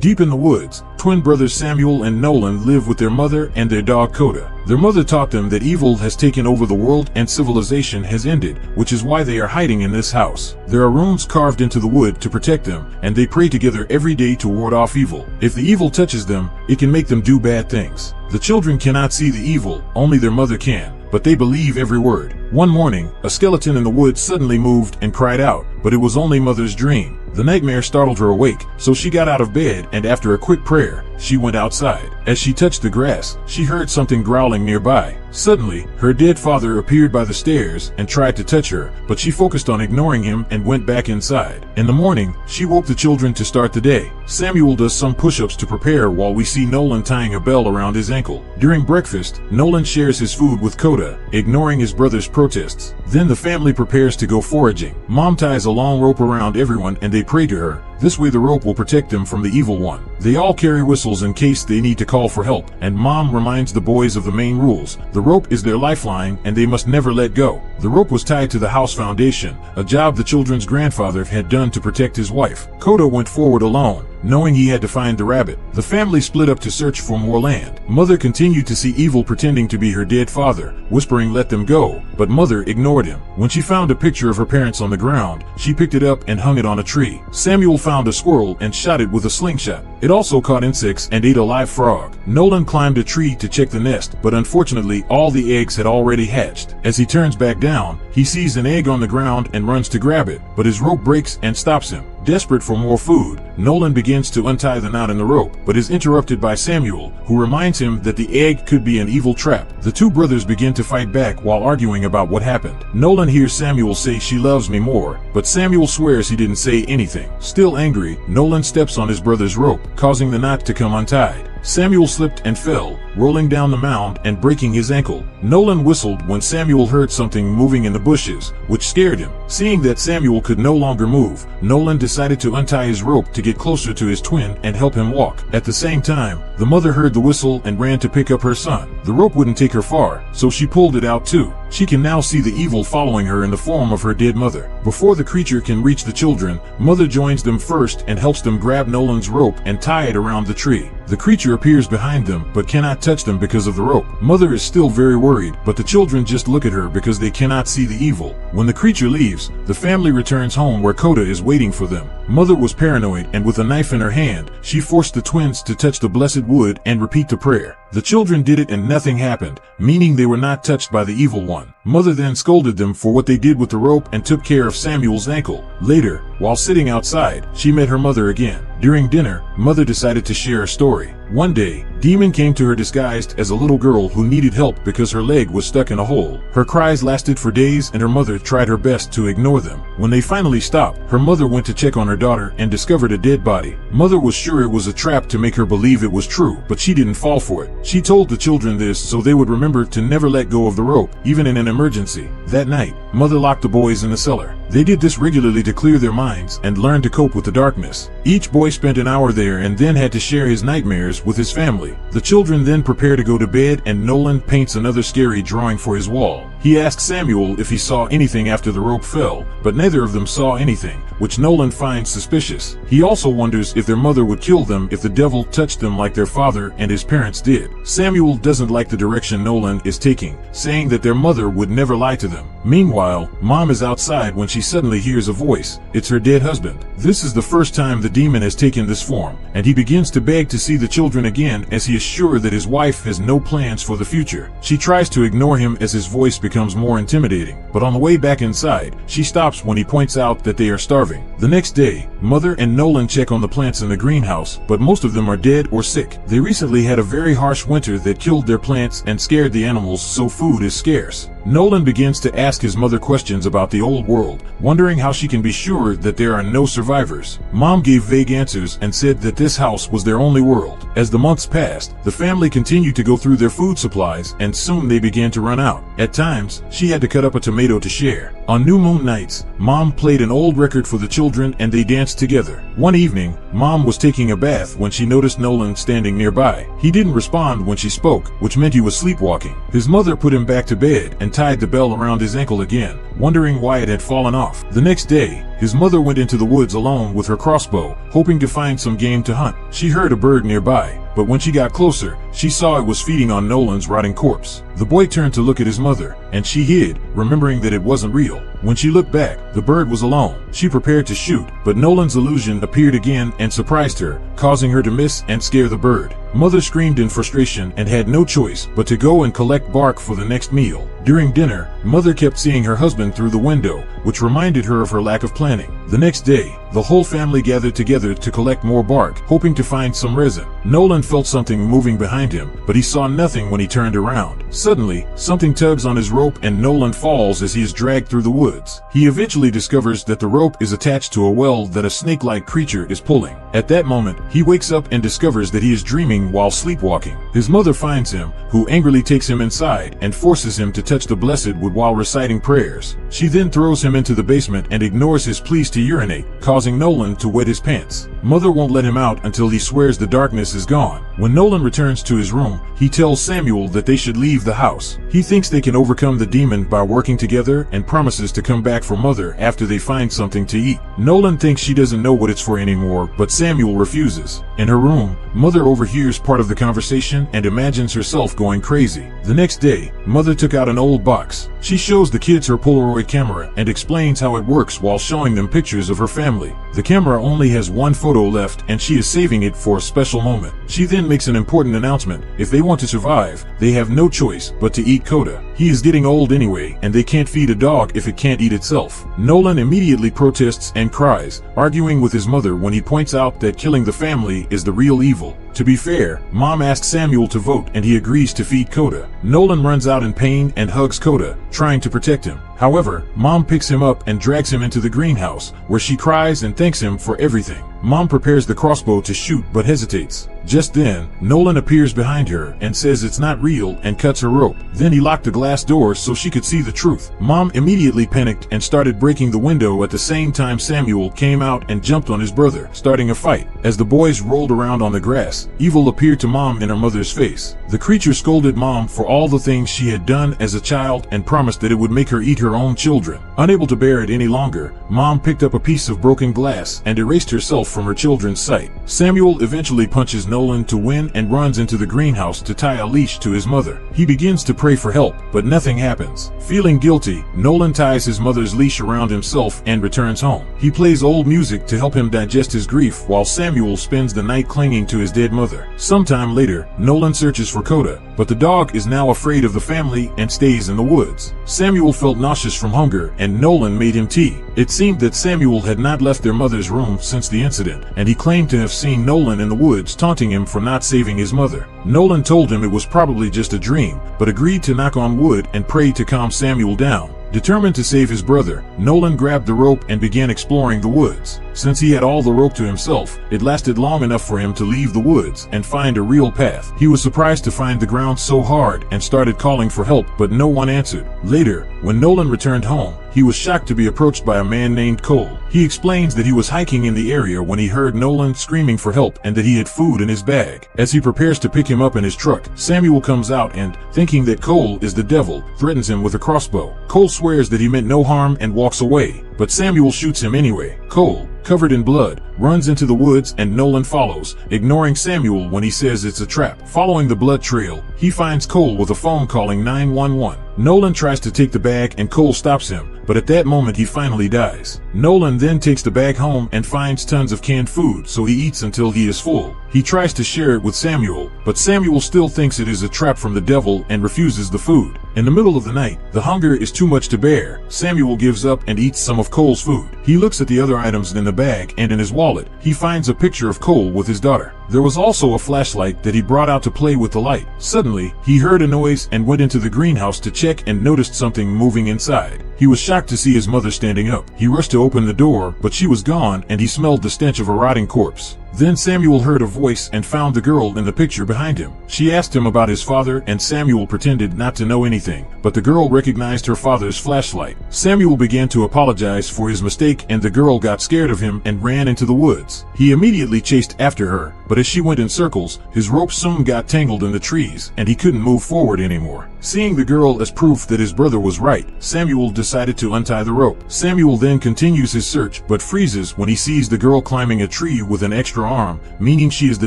Deep in the woods, twin brothers Samuel and Nolan live with their mother and their dog Coda. Their mother taught them that evil has taken over the world and civilization has ended, which is why they are hiding in this house. There are runes carved into the wood to protect them, and they pray together every day to ward off evil. If the evil touches them, it can make them do bad things. The children cannot see the evil, only their mother can, but they believe every word. One morning, a skeleton in the woods suddenly moved and cried out, but it was only Mother's dream. The nightmare startled her awake, so she got out of bed and after a quick prayer, she went outside. As she touched the grass, she heard something growling nearby. Suddenly, her dead father appeared by the stairs and tried to touch her, but she focused on ignoring him and went back inside. In the morning, she woke the children to start the day. Samuel does some push-ups to prepare while we see Nolan tying a bell around his ankle. During breakfast, Nolan shares his food with Coda, ignoring his brother's protests. Then the family prepares to go foraging. Mom ties a long rope around everyone and they pray to her. This way the rope will protect them from the evil one. They all carry whistles in case they need to call for help, and Mom reminds the boys of the main rules. The rope is their lifeline and they must never let go. The rope was tied to the house foundation, a job the children's grandfather had done to protect his wife. Coda went forward alone, knowing he had to find the rabbit. The family split up to search for more land. Mother continued to see evil pretending to be her dead father, whispering let them go, but Mother ignored him. When she found a picture of her parents on the ground, she picked it up and hung it on a tree. Samuel found a squirrel and shot it with a slingshot. It also caught insects and ate a live frog. Nolan climbed a tree to check the nest, but unfortunately all the eggs had already hatched. As he turns back down, he sees an egg on the ground and runs to grab it, but his rope breaks and stops him. Desperate for more food, Nolan begins to untie the knot in the rope, but is interrupted by Samuel, who reminds him that the egg could be an evil trap. The two brothers begin to fight back while arguing about what happened. Nolan hears Samuel say she loves me more, but Samuel swears he didn't say anything. Still angry, Nolan steps on his brother's rope, causing the knot to come untied. Samuel slipped and fell, rolling down the mound and breaking his ankle. Nolan whistled when Samuel heard something moving in the bushes, which scared him. Seeing that Samuel could no longer move, Nolan decided to untie his rope to get closer to his twin and help him walk. At the same time, the mother heard the whistle and ran to pick up her son. The rope wouldn't take her far, so she pulled it out too. She can now see the evil following her in the form of her dead mother. Before the creature can reach the children, Mother joins them first and helps them grab Nolan's rope and tie it around the tree. The creature appears behind them but cannot touch them because of the rope. Mother is still very worried, but the children just look at her because they cannot see the evil. When the creature leaves, the family returns home where Coda is waiting for them. Mother was paranoid and with a knife in her hand, she forced the twins to touch the blessed wood and repeat the prayer. The children did it and nothing happened, meaning they were not touched by the evil one. Mother then scolded them for what they did with the rope and took care of Samuel's ankle. Later, while sitting outside, she met her mother again. During dinner, Mother decided to share a story. One day, Demon came to her disguised as a little girl who needed help because her leg was stuck in a hole. Her cries lasted for days and her mother tried her best to ignore them. When they finally stopped, her mother went to check on her daughter and discovered a dead body. Mother was sure it was a trap to make her believe it was true, but she didn't fall for it. She told the children this so they would remember to never let go of the rope, even in an emergency. That night, Mother locked the boys in the cellar. They did this regularly to clear their minds and learn to cope with the darkness. Each boy spent an hour there and then had to share his nightmares with his family. The children then prepare to go to bed and Nolan paints another scary drawing for his wall. He asked Samuel if he saw anything after the rope fell, but neither of them saw anything, which Nolan finds suspicious. He also wonders if their mother would kill them if the devil touched them like their father and his parents did. Samuel doesn't like the direction Nolan is taking, saying that their mother would never lie to them. Meanwhile, Mom is outside when she suddenly hears a voice. It's her dead husband. This is the first time the demon has taken this form, and he begins to beg to see the children again as he is sure that his wife has no plans for the future. She tries to ignore him as his voice becomes more intimidating, but on the way back inside, she stops when he points out that they are starving. The next day, Mother and Nolan check on the plants in the greenhouse, but most of them are dead or sick. They recently had a very harsh winter that killed their plants and scared the animals, so food is scarce. Nolan begins to ask his mother questions about the old world, wondering how she can be sure that there are no survivors. Mom gave vague answers and said that this house was their only world. As the months passed, the family continued to go through their food supplies and soon they began to run out. At times, she had to cut up a tomato to share. On new moon nights, Mom played an old record for the children and they danced together. One evening, Mom was taking a bath when she noticed Nolan standing nearby. He didn't respond when she spoke, which meant he was sleepwalking. His mother put him back to bed and and tied the bell around his ankle again, wondering why it had fallen off. The next day, his mother went into the woods alone with her crossbow, hoping to find some game to hunt. She heard a bird nearby, but when she got closer, she saw it was feeding on Nolan's rotting corpse. The boy turned to look at his mother, and she hid, remembering that it wasn't real. When she looked back, the bird was alone. She prepared to shoot, but Nolan's illusion appeared again and surprised her, causing her to miss and scare the bird. Mother screamed in frustration and had no choice but to go and collect bark for the next meal. During dinner, Mother kept seeing her husband through the window, which reminded her of her lack of planning. The next day, the whole family gathered together to collect more bark, hoping to find some resin. Nolan felt something moving behind him, but he saw nothing when he turned around. Suddenly, something tugs on his rope and Nolan falls as he is dragged through the woods. He eventually discovers that the rope is attached to a well that a snake-like creature is pulling. At that moment, he wakes up and discovers that he is dreaming while sleepwalking. His mother finds him, who angrily takes him inside and forces him to touch the blessed wood while reciting prayers. She then throws him into the basement and ignores his pleas to urinate, causing Nolan to wet his pants. Mother won't let him out until he swears the darkness is gone. When Nolan returns to his room, he tells Samuel that they should leave the house. He thinks they can overcome the demon by working together and promises to come back for Mother after they find something to eat. Nolan thinks she doesn't know what it's for anymore, but Samuel refuses. In her room, Mother overhears part of the conversation and imagines herself going crazy. The next day, Mother took out an old box. She shows the kids her Polaroid camera and explains how it works while showing them pictures of her family. The camera only has one photo left and she is saving it for a special moment. She then makes an important announcement. If they want to survive, they have no choice but to eat Coda. He is getting old anyway, and they can't feed a dog if it can't eat itself. Nolan immediately protests and cries, arguing with his mother when he points out that killing the family is the real evil. To be fair, Mom asked Samuel to vote and he agrees to feed Coda. Nolan runs out in pain and hugs Coda, trying to protect him. However, Mom picks him up and drags him into the greenhouse, where she cries and thanks him for everything. Mom prepares the crossbow to shoot but hesitates. Just then, Nolan appears behind her and says it's not real and cuts her rope. Then he locked the glass door so she could see the truth. Mom immediately panicked and started breaking the window. At the same time, Samuel came out and jumped on his brother, starting a fight. As the boys rolled around on the grass, evil appeared to Mom in her mother's face. The creature scolded Mom for all the things she had done as a child and promised that it would make her eat her own children. Unable to bear it any longer, Mom picked up a piece of broken glass and erased herself from her children's sight. Samuel eventually punches Nolan to win and runs into the greenhouse to tie a leash to his mother. He begins to pray for help, but nothing happens. Feeling guilty, Nolan ties his mother's leash around himself and returns home. He plays old music to help him digest his grief while Samuel spends the night clinging to his dead mother. Sometime later, Nolan searches for Coda, but the dog is now afraid of the family and stays in the woods. Samuel felt nauseous from hunger and Nolan made him tea. It seemed that Samuel had not left their mother's room since the incident, and he claimed to have seen Nolan in the woods taunting him for not saving his mother. Nolan told him it was probably just a dream, but agreed to knock on wood and pray to calm Samuel down. Determined to save his brother, Nolan grabbed the rope and began exploring the woods. Since he had all the rope to himself, it lasted long enough for him to leave the woods and find a real path. He was surprised to find the ground so hard and started calling for help, but no one answered. Later, when Nolan returned home, he was shocked to be approached by a man named Cole. He explains that he was hiking in the area when he heard Nolan screaming for help and that he had food in his bag. As he prepares to pick him up in his truck, Samuel comes out and, thinking that Cole is the devil, threatens him with a crossbow. Cole swears that he meant no harm and walks away, but Samuel shoots him anyway. Cole, covered in blood, runs into the woods and Nolan follows, ignoring Samuel when he says it's a trap. Following the blood trail, he finds Cole with a phone calling 911. Nolan tries to take the bag and Cole stops him, but at that moment he finally dies. Nolan then takes the bag home and finds tons of canned food, so he eats until he is full. He tries to share it with Samuel, but Samuel still thinks it is a trap from the devil and refuses the food. In the middle of the night, the hunger is too much to bear. Samuel gives up and eats some of Cole's food. He looks at the other items in the bag, and in his wallet, he finds a picture of Cole with his daughter. There was also a flashlight that he brought out to play with the light. Suddenly, he heard a noise and went into the greenhouse to check and noticed something moving inside. He was shocked to see his mother standing up. He rushed to open the door, but she was gone and he smelled the stench of a rotting corpse. Then Samuel heard a voice and found the girl in the picture behind him. She asked him about his father and Samuel pretended not to know anything, but the girl recognized her father's flashlight. Samuel began to apologize for his mistake and the girl got scared of him and ran into the woods. He immediately chased after her, but as she went in circles, his rope soon got tangled in the trees and he couldn't move forward anymore. Seeing the girl as proof that his brother was right, Samuel decided to untie the rope. Samuel then continues his search, but freezes when he sees the girl climbing a tree with an extra arm, meaning she is the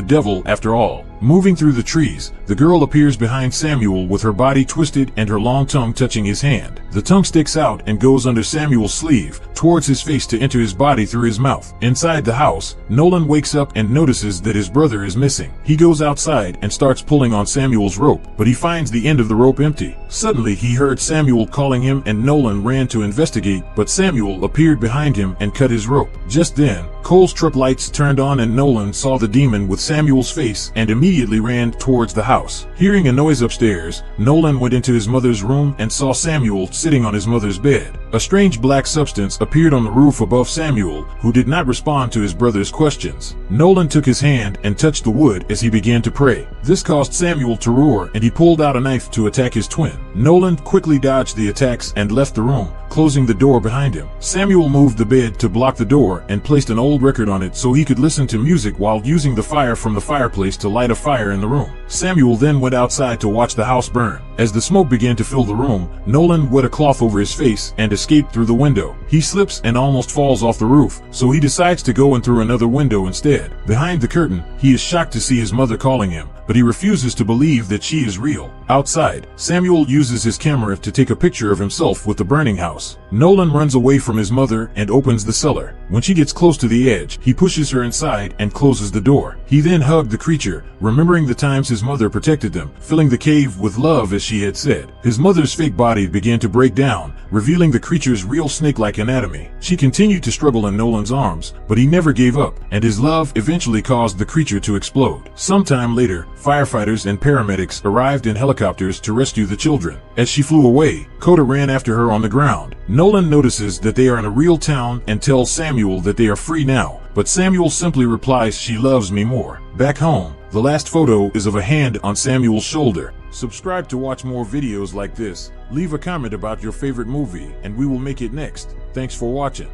devil after all. Moving through the trees, the girl appears behind Samuel with her body twisted and her long tongue touching his hand. The tongue sticks out and goes under Samuel's sleeve, towards his face to enter his body through his mouth. Inside the house, Nolan wakes up and notices that his brother is missing. He goes outside and starts pulling on Samuel's rope, but he finds the end of the rope empty. Suddenly he heard Samuel calling him and Nolan ran to investigate, but Samuel appeared behind him and cut his rope. Just then, Cole's truck lights turned on and Nolan saw the demon with Samuel's face and immediately ran towards the house. Hearing a noise upstairs, Nolan went into his mother's room and saw Samuel sitting on his mother's bed. A strange black substance appeared on the roof above Samuel, who did not respond to his brother's questions. Nolan took his hand and touched the wood as he began to pray. This caused Samuel to roar and he pulled out a knife to attack his twin. Nolan quickly dodged the attacks and left the room, closing the door behind him. Samuel moved the bed to block the door and placed an old record on it so he could listen to music while using the fire from the fireplace to light a fire in the room. Samuel then went outside to watch the house burn. As the smoke began to fill the room, Nolan wet a cloth over his face and escaped through the window. He slips and almost falls off the roof, so he decides to go in through another window instead. Behind the curtain, he is shocked to see his mother calling him, but he refuses to believe that she is real. Outside, Samuel uses his camera to take a picture of himself with the burning house. Nolan runs away from his mother and opens the cellar. When she gets close to the edge, he pushes her inside and closes the door. He then hugged the creature, remembering the times his mother protected them, filling the cave with love as she had said. His mother's fake body began to break down, revealing the creature's real snake-like anatomy. She continued to struggle in Nolan's arms, but he never gave up, and his love eventually caused the creature to explode. Sometime later, firefighters and paramedics arrived in helicopters to rescue the children. As she flew away, Coda ran after her on the ground. Nolan notices that they are in a real town and tells Samuel that they are free now, but Samuel simply replies, "She loves me more." Back home, the last photo is of a hand on Samuel's shoulder. Subscribe to watch more videos like this. Leave a comment about your favorite movie and we will make it next. Thanks for watching.